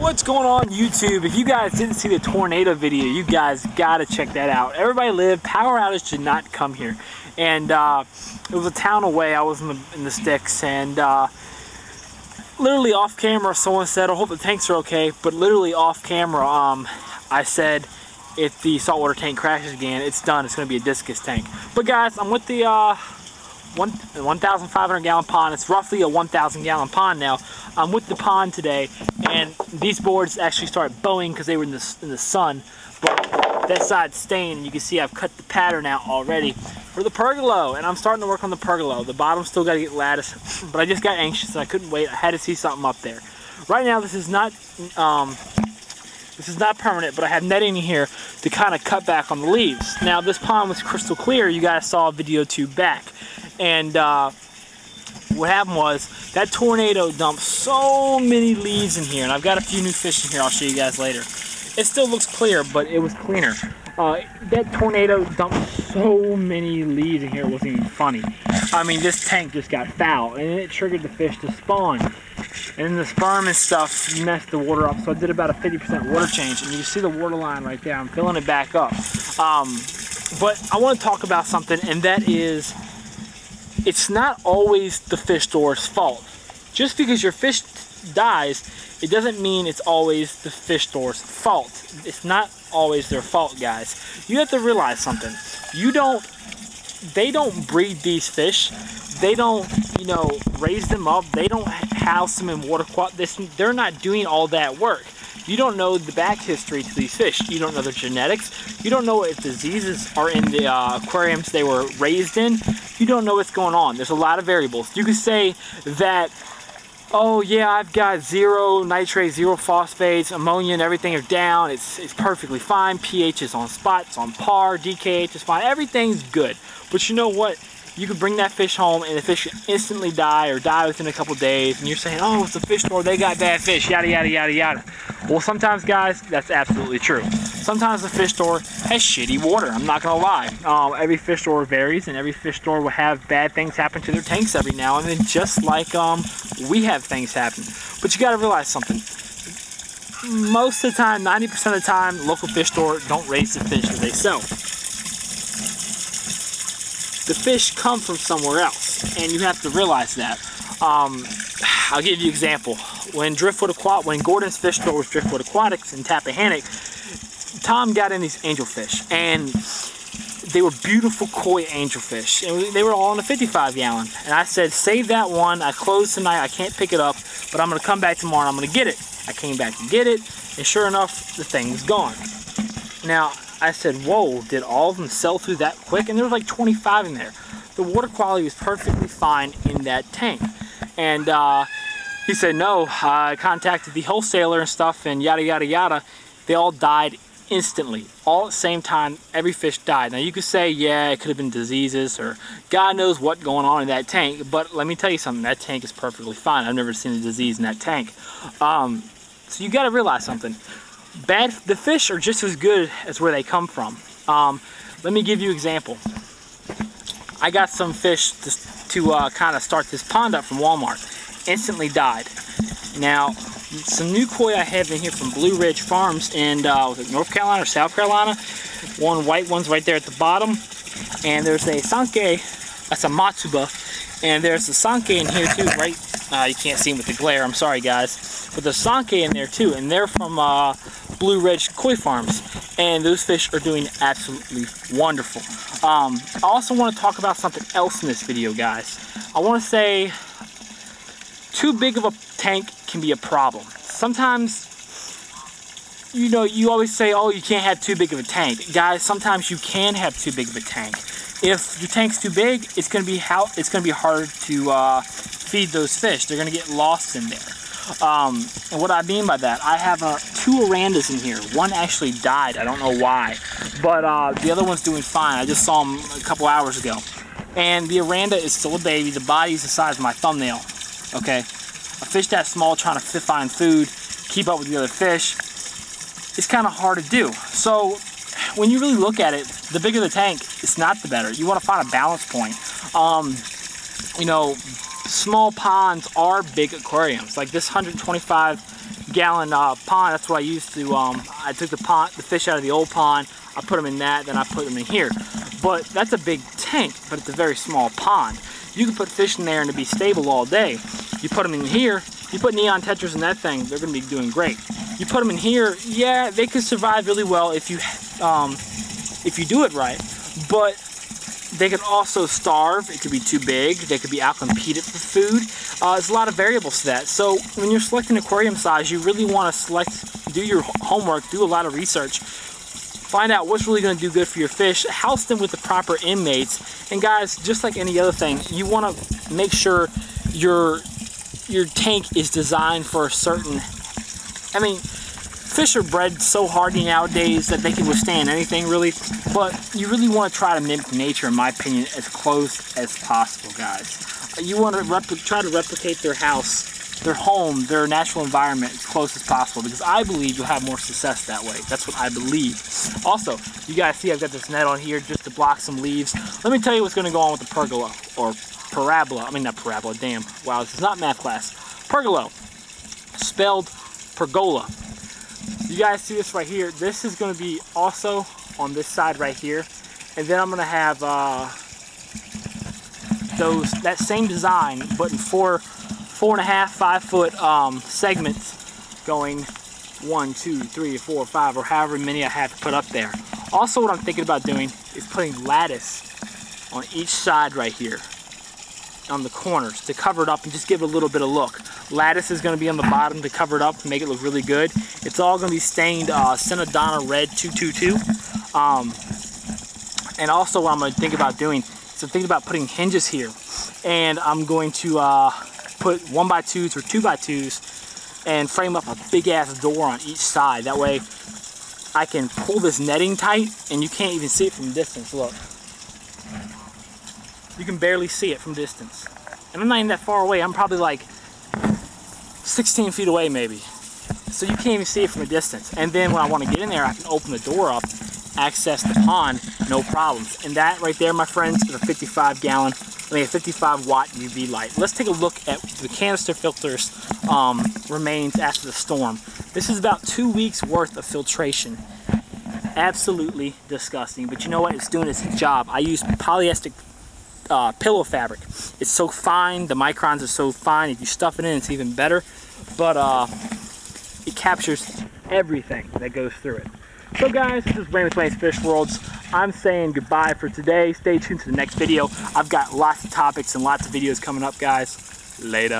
What's going on YouTube? If you guys didn't see the tornado video, you guys gotta check that out. Everybody lived, power outage did not come here. And it was a town away. I was in the sticks, and literally off camera someone said, I hope the tanks are okay, but literally off camera I said, if the saltwater tank crashes again, it's done. It's gonna be a discus tank. But guys, I'm with the 1,500 gallon pond. It's roughly a 1,000 gallon pond now. I'm with the pond today, and these boards actually started bowing because they were in the sun, but that side's stained, and you can see I've cut the pattern out already for the pergola, and I'm starting to work on the pergola. The bottom still got to get lattice, but I just got anxious and I couldn't wait. I had to see something up there. Right now this is not permanent, but I have netting in here to kind of cut back on the leaves. Now this pond was crystal clear. You guys saw a video 2 back. And what happened was that tornado dumped so many leaves in here, and I've got a few new fish in here I'll show you guys later. It still looks clear, but it was cleaner. That tornado dumped so many leaves in here, it wasn't even funny. I mean, this tank just got foul, and it triggered the fish to spawn. And then the sperm and stuff messed the water up, so I did about a 50% water change, and you can see the water line right there. I'm filling it back up. But I want to talk about something, and that is, it's not always the fish store's fault. Just because your fish dies, it doesn't mean it's always the fish store's fault. It's not always their fault, guys. You have to realize something. They don't breed these fish. They don't, raise them up. They don't house them in water quality. They're not doing all that work. You don't know the back history to these fish. You don't know their genetics. You don't know if diseases are in the aquariums they were raised in. You don't know what's going on. There's a lot of variables. You could say that, oh yeah, I've got 0 nitrates, 0 phosphates, ammonia and everything are down. It's perfectly fine. pH is on spot, it's on par, DKH is fine. Everything's good. But you know what? You could bring that fish home and the fish could instantly die or die within a couple days, and you're saying, oh, it's the fish store, they got bad fish, yada yada yada yada. Well, sometimes, guys, that's absolutely true. Sometimes the fish store has shitty water. I'm not gonna lie. Every fish store varies, and every fish store will have bad things happen to their tanks every now and then, just like we have things happen. But you gotta realize something. Most of the time, 90% of the time, local fish store don't raise the fish that they sell. The fish come from somewhere else, and you have to realize that. I'll give you an example. When Gordon's fish store was Driftwood Aquatics in Tappahannock, Tom got in these angelfish, and they were beautiful koi angelfish, and they were all in a 55 gallon. And I said, save that one. I closed tonight. I can't pick it up, but I'm going to come back tomorrow and I'm going to get it. I came back to get it, and sure enough, the thing was gone. Now, I said, whoa, did all of them sell through that quick? And there was like 25 in there. The water quality was perfectly fine in that tank. And he said, no, I contacted the wholesaler and stuff, and yada, yada, yada. They all died instantly. All at the same time, every fish died. Now, you could say, yeah, it could have been diseases, or God knows what's going on in that tank. But let me tell you something, that tank is perfectly fine. I've never seen a disease in that tank. So you got to realize something. The fish are just as good as where they come from. Let me give you an example. I got some fish to kind of start this pond up from Walmart. Instantly died. Now, some new koi I have in here from Blue Ridge Farms in was it North Carolina or South Carolina. One white one's right there at the bottom, and there's a sanke. That's a matsuba, and there's a sanke in here too. Right, you can't see them with the glare. I'm sorry, guys, but there's sanke in there too, and they're from Blue Ridge Koi Farms, and those fish are doing absolutely wonderful. I also want to talk about something else in this video, guys. I want to say, too big of a tank can be a problem. Sometimes, you always say, oh, you can't have too big of a tank. Guys, sometimes you can have too big of a tank. If your tank's too big, it's going to be hard to feed those fish. They're going to get lost in there. And what I mean by that, I have 2 Arandas in here. One actually died. I don't know why, but the other one's doing fine. I just saw him a couple hours ago. And the Aranda is still a baby. The body's the size of my thumbnail. Okay, a fish that small trying to find food, keep up with the other fish, it's kind of hard to do. So when you really look at it, the bigger the tank, it's not the better. You want to find a balance point. Small ponds are big aquariums. Like this 125 gallon pond. That's what I used to, I took the fish out of the old pond, I put them in that, then I put them in here. But that's a big tank, but it's a very small pond. You can put fish in there and it'd be stable all day. You put them in here, you put neon tetras in that thing, they're gonna be doing great. You put them in here, yeah, they could survive really well if you do it right, but they could also starve. It could be too big. They could be out-competed for food. There's a lot of variables to that. So when you're selecting aquarium size, you really want to do your homework, do a lot of research, find out what's really going to do good for your fish, house them with the proper inmates, and guys, just like any other thing, you want to make sure your tank is designed for a certain, I mean, fish are bred so hardy nowadays that they can withstand anything really, but you really want to try to mimic nature, in my opinion, as close as possible, guys. You want to try to replicate their house, their home, their natural environment as close as possible, because I believe you'll have more success that way. That's what I believe. Also, you guys see I've got this net on here just to block some leaves. Let me tell you what's going to go on with the pergola, or parabola. I mean, not parabola, damn. Wow, this is not math class. Pergola, spelled pergola. You guys see this right here? This is going to be also on this side right here, and then I'm going to have that same design, but in 4.5, 5 foot segments, going 1, 2, 3, 4, 5, or however many I have to put up there. Also, what I'm thinking about doing is putting lattice on each side right here, on the corners, to cover it up and just give it a little bit of look. Lattice is going to be on the bottom to cover it up and make it look really good. It's all going to be stained Cenodonna Red 222. And also what I'm going to think about doing is I'm thinking about putting hinges here. And I'm going to put 1x2s or 2x2s and frame up a big ass door on each side. That way I can pull this netting tight and you can't even see it from a distance. Look. You can barely see it from distance. And I'm not even that far away. I'm probably like 16 feet away maybe. So you can't even see it from a distance. And then when I want to get in there, I can open the door up, access the pond, no problems. And that right there, my friends, is a 55 watt UV light. Let's take a look at the canister filter's remains after the storm. This is about 2 weeks worth of filtration. Absolutely disgusting. But you know what? It's doing its job. I use polyester pillow fabric. It's so fine, the microns are so fine, if you stuff it in it's even better, but it captures everything that goes through it. So guys, this is Wayne with Wayne's Fish Worlds. I'm saying goodbye for today. Stay tuned to the next video. I've got lots of topics and lots of videos coming up, guys. Later.